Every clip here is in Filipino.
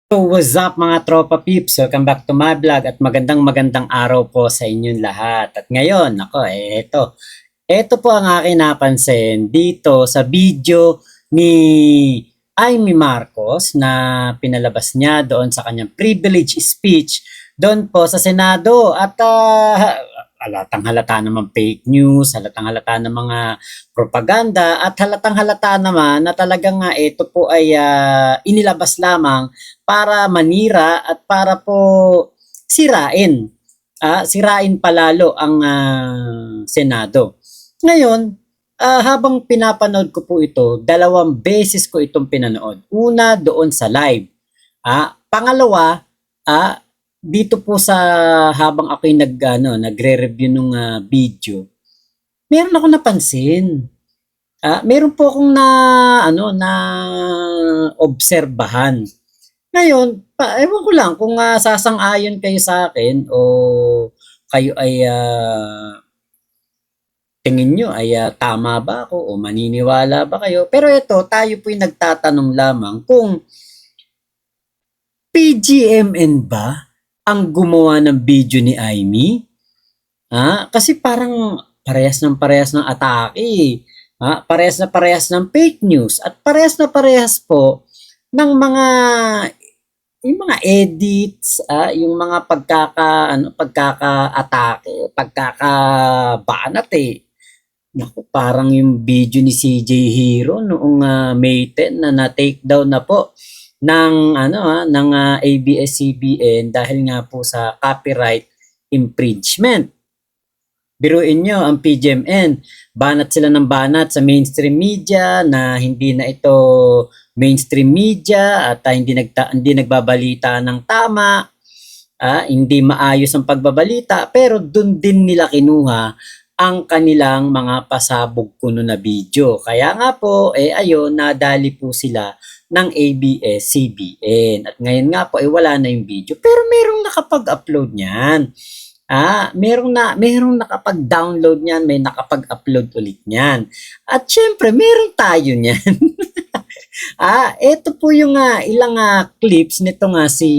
So what's up mga tropa peeps? Welcome back to my vlog at magandang araw po sa inyong lahat. At ngayon, ito po ang aking napansin dito sa video ni Amy Marcos na pinalabas niya doon sa kanyang privilege speech doon po sa Senado. At halatang halata naman fake news, halatang halata ng mga propaganda, at halatang halata naman na talagang ito po ay inilabas lamang para manira at para po sirain. Sirain palalo ang Senado. Ngayon, habang pinapanood ko po ito, 2 beses ko itong pinanood. Una, doon sa live. Pangalawa, dito po sa habang ako'y nagre-review ng video, meron ako napansin. Meron po akong na obserbahan. Ngayon, ewan ko lang kung sasang-ayon kayo sa akin o kayo ay tingin nyo ay tama ba ako o maniniwala ba kayo. Pero ito, tayo po'y nagtatanong lamang kung PGMN ba ang gumawa ng video ni Amy? Kasi parang parehas ng atake. Parehas ng fake news at parehas po ng yung mga edits, yung mga pagkaka-atake, pagkakabanat Naku, parang yung video ni CJ Hero noong May 10 na na-take down na po ng ABS-CBN dahil nga po sa copyright infringement. Biruin nyo, ang PGMN, banat sila ng banat sa mainstream media na hindi na ito mainstream media at hindi nagbabalita ng tama, hindi maayos ang pagbabalita, pero dun din nila kinuha ang kanilang mga pasabog kuno na video. Kaya nga po, ayun, nadali po sila ng ABS-CBN. At ngayon nga po, wala na yung video. Pero merong nakapag-upload niyan. Merong nakapag-download niyan, may nakapag-upload ulit niyan. At syempre, meron tayo niyan. Ito po yung ilang clips nito si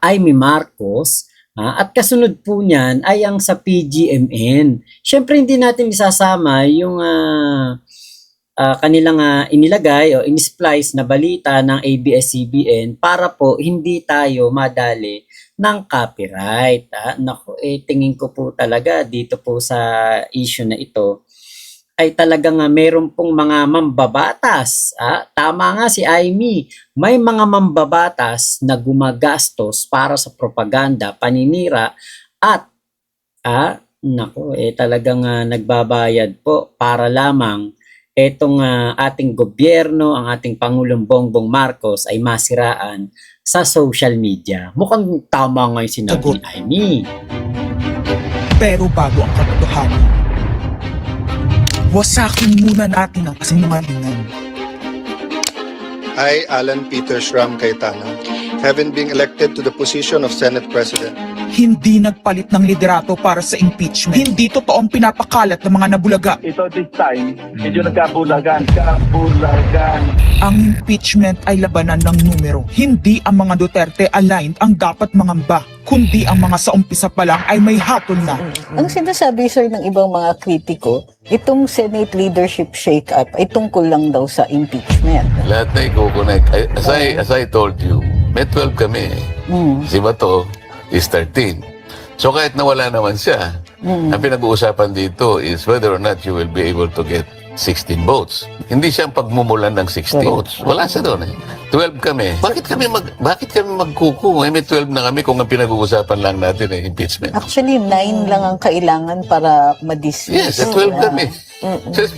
Amy Marcos. At kasunod po niyan ay ang sa PGMN. Syempre, hindi natin isasama yung kanilang inilagay o in-splice na balita ng ABS-CBN para po hindi tayo madali ng copyright. Naku, tingin ko po talaga dito po sa issue na ito ay talagang meron pong mga mambabatas. Tama nga si Amy, may mga mambabatas na gumagastos para sa propaganda, paninira at talagang nagbabayad po para lamang etong ating gobyerno, ang ating Pangulong Bongbong Marcos ay masiraan sa social media. Mukhang tama nga yung sinabi ni Amy. Pero bago ang katotohanan, wasakin muna natin ang kasinungalingan. I, Alan Peter Shram Cayetano, having been elected to the position of Senate President, Hindi nagpalit ng liderato para sa impeachment. Hindi totoong pinapakalat ng mga nabulaga. Ito this time, medyo nagkabulagan. Ang impeachment ay labanan ng numero. Hindi ang mga Duterte aligned ang dapat mangamba, kundi ang mga sa umpisa pa lang ay may hatol na. Ang sinasabi, sir, ng ibang mga kritiko, itong Senate leadership shake-up ay tungkol lang daw sa impeachment. Lahat na i-connect. As I told you, may 12 kami. Si Bato is 13. So kahit nawala naman siya, ang pinag-uusapan dito is whether or not you will be able to get 16 votes. Hindi siya ang pagmumulan ng 16 votes. Wala siya doon 12 kami. Bakit kami magkuku? May 12 na kami kung ang pinag-uusapan lang natin impeachment. Actually, 9 lang ang kailangan para ma-dismiss. Yes, 12 kami. So it's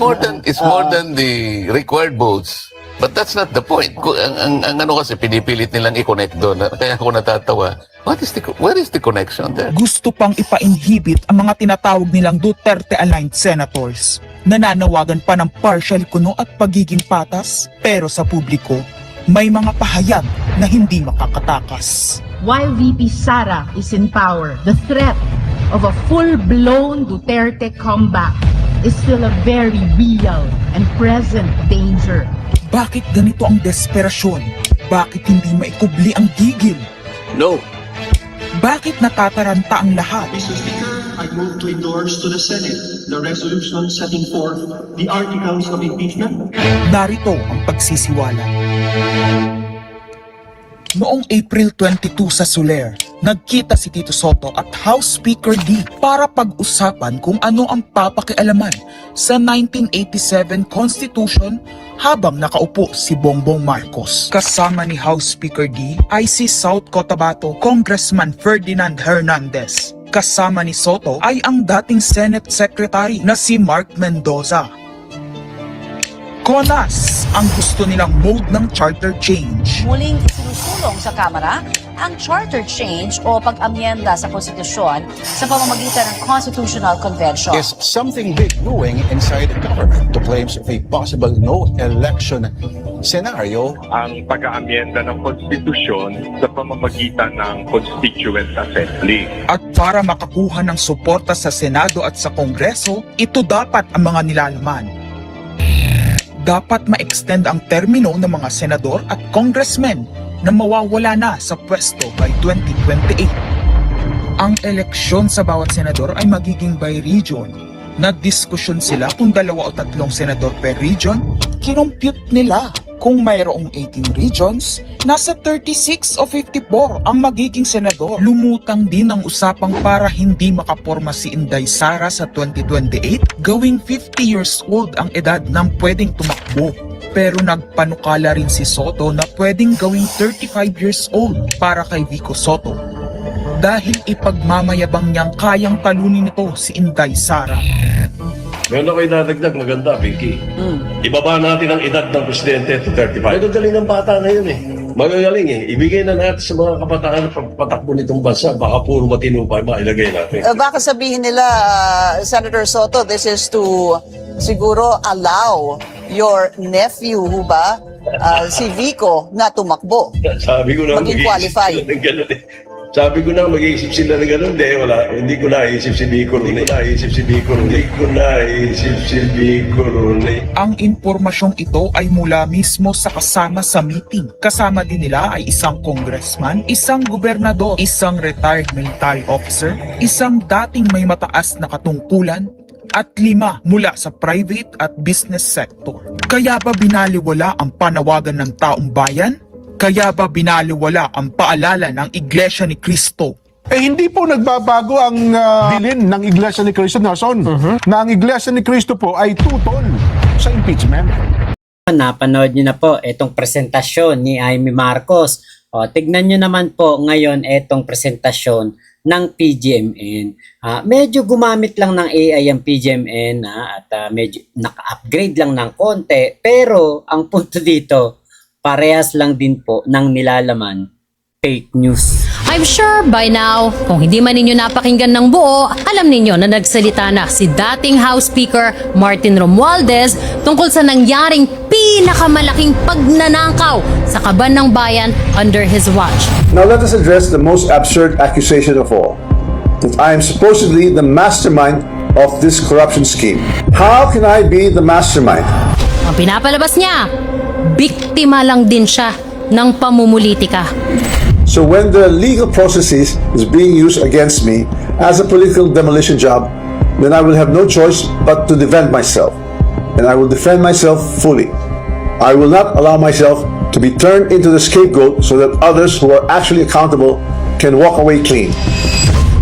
more than the required votes. But that's not the point. Ang kasi pinipilit nilang i-connect doon. Kaya ako natatawa. Where is the connection there? Gusto pang ipa-inhibit ang mga tinatawag nilang Duterte-aligned senators. Nananawagan pa ng partial kuno at pagiging patas. Pero sa publiko, may mga pahayag na hindi makakatakas. While VP Sara is in power, the threat of a full-blown Duterte comeback is still a very real and present danger. Bakit ganito ang desperasyon? Bakit hindi maikubli ang gigil? No. Bakit natataranta ang lahat? Mr. Speaker, I move to endorse to the Senate the resolution setting forth the articles of impeachment. Narito ang pagsisiwala. Noong April 22 sa Soler, nagkita si Tito Soto at House Speaker D para pag-usapan kung ano ang papakialaman sa 1987 Constitution habang nakaupo si Bongbong Marcos. Kasama ni House Speaker D ay si South Cotabato Congressman Ferdinand Hernandez. Kasama ni Soto ay ang dating Senate Secretary na si Mark Mendoza. Konas ang gusto nilang mode ng charter change. Muling isinusulong sa Kamara ang charter change o pag-amyenda sa konstitusyon sa pamamagitan ng Constitutional Convention. Is something big brewing inside the government to claims of a possible no-election scenario. Ang pag-aamyenda ng konstitusyon sa pamamagitan ng Constituent Assembly. At para makakuha ng suporta sa Senado at sa Kongreso, ito dapat ang mga nilalaman. Dapat ma-extend ang termino ng mga senador at congressmen na mawawala na sa pwesto by 2028. Ang eleksyon sa bawat senador ay magiging by region. Nagdiskusyon sila kung 2 o 3 senador per region. Kinumpute nila kung mayroong 18 regions, nasa 36 o 54 ang magiging senador. Lumutang din ang usapang para hindi makaporma si Inday Sara sa 2028, gawing 50 years old ang edad ng pwedeng tumakbo. Pero nagpanukala rin si Soto na pwedeng gawing 35 years old para kay Vico Soto. Dahil ipagmamayabang niyang kayang talunin nito si Inday Sara. Meron ako idadagdag, maganda, Pinky. Ibaba natin ang edad ng presidente to 35. Magagaling ng bata ngayon eh. Magagaling eh. Ibigay na natin sa mga kabataan na pagpatakbo nitong bansa. Baka puro matino pa mailagay natin. Baka sabihin nila, Senator Soto, this is to siguro allow your nephew, ba, si Vico, na tumakbo. Sabi ko na Maging qualify. Ganun eh. Sabi ko na mag-iisip sila ng gano'n, wala. Hindi ko naisip si Vico ron. Ang impormasyong ito ay mula mismo sa kasama sa meeting. Kasama din nila ay isang congressman, isang gobernador, isang retired military officer, isang dating may mataas na katungkulan, at 5 mula sa private at business sector. Kaya ba binaliwala ang panawagan ng taong bayan? Kaya ba binaliwala ang paalala ng Iglesia ni Cristo? Hindi po nagbabago ang bilin ng Iglesia ni Cristo, Nelson, na ang Iglesia ni Cristo po ay tutol sa impeachment. Napanood nyo na po itong presentasyon ni Amy Marcos. O, tignan nyo naman po ngayon itong presentasyon ng PGMN. Medyo gumamit lang ng AI ang PGMN at medyo naka-upgrade lang ng konti. Pero ang punto dito, parehas lang din po ng nilalaman, fake news. I'm sure by now, kung hindi man ninyo napakinggan ng buo, alam ninyo na nagsalita na si dating House Speaker Martin Romualdez tungkol sa nangyaring pinakamalaking pagnanakaw sa kaban ng bayan under his watch. Now let us address the most absurd accusation of all, that I am supposedly the mastermind of this corruption scheme. How can I be the mastermind? Ang pinapalabas niya, biktima lang din siya ng pamumulitika. So when the legal processes is being used against me as a political demolition job, then I will have no choice but to defend myself. And I will defend myself fully. I will not allow myself to be turned into the scapegoat so that others who are actually accountable can walk away clean.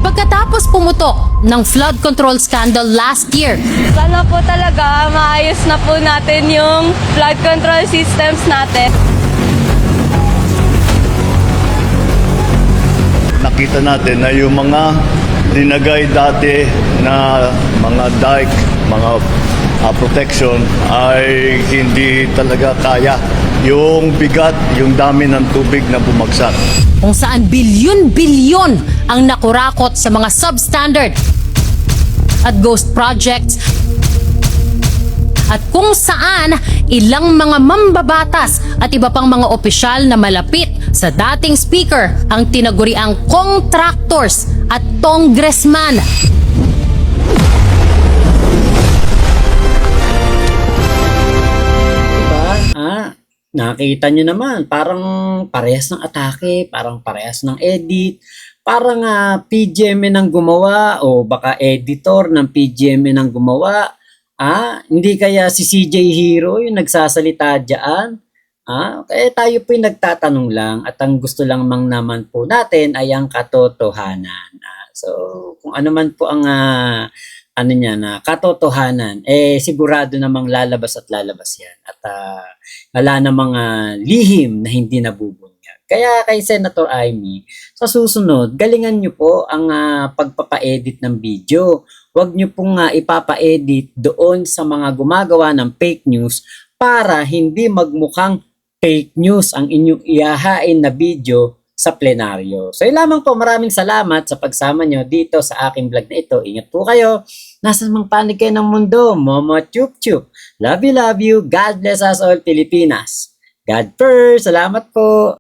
Pagkatapos pumutok ng flood control scandal last year, sana po talaga maayos na po natin yung flood control systems natin. Nakita natin na yung mga dinagay dati na mga dike, mga protection ay hindi talaga kaya yung bigat, yung dami ng tubig na bumagsak. Kung saan bilyon-bilyon ang nakurakot sa mga substandard at ghost projects, at kung saan ilang mga mambabatas at iba pang mga opisyal na malapit sa dating speaker ang tinaguriang contractors at congressman. nakita nyo naman, parang parehas ng atake, parang parehas ng edit, parang PGMN ang gumawa o baka editor ng PGMN ang gumawa. Hindi kaya si CJ Hero yung nagsasalita dyan? Kaya tayo po yung nagtatanong lang at ang gusto lang mang naman po natin ay ang katotohanan. So, kung ano man po ang katotohanan, sigurado namang lalabas at lalabas yan. At wala namang lihim na hindi nabubunyag. Kaya kay Senator Amy, sa susunod, galingan nyo po ang pagpapa-edit ng video. Huwag nyo pong ipapa-edit doon sa mga gumagawa ng fake news para hindi magmukhang fake news ang inyong ihahain na video sa plenaryo. So yun lamang po, maraming salamat sa pagsama nyo dito sa aking vlog na ito. Ingat po kayo. Nasaan mang panig kayo ng mundo? Momo chup chup. Love you, love you. God bless us all, Pilipinas. God first. Salamat po.